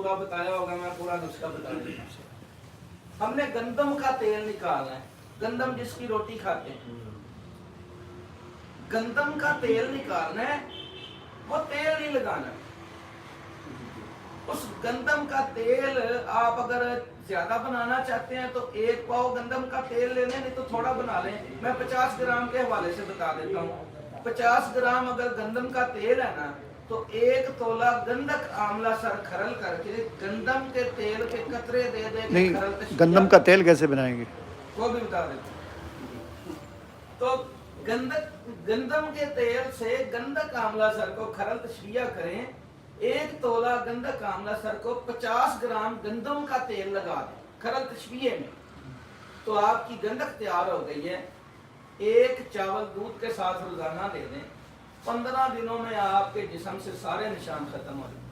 पूरा बताया होगा, मैं पूरा नुस्खा बता देता हूँ। हमने गंदम का तेल निकालना है, गंदम जिसकी रोटी खाते हैं, गंदम का तेल निकालना है, वो तेल नहीं लगाना। उस गंदम का तेल आप अगर ज्यादा बनाना चाहते हैं तो 1 पाव गंदम का तेल ले लें, नहीं तो थोड़ा बना लें। मैं 50 ग्राम के हवाले से बता देता हूँ। 50 ग्राम अगर गंदम का तेल है ना, तो 1 तोला गंधक आंवला सर खरल करके गंदम के तेल के कतरे दे दे। नहीं, गंदम का तेल कैसे बनाएंगे वो भी बता देता हूँ। तो गंदम के तेल से गंधक आंवला सर को खरल तशरिया करें। 1 तोला गंधक आंवला सर को 50 ग्राम गंदम का तेल लगा दें खरल तशरिये में, तो आपकी गंधक तैयार हो गई है। 1 चावल दूध के साथ रोजाना ले दें। 15 दिनों में आपके जिस्म से सारे निशान खत्म हो जाए।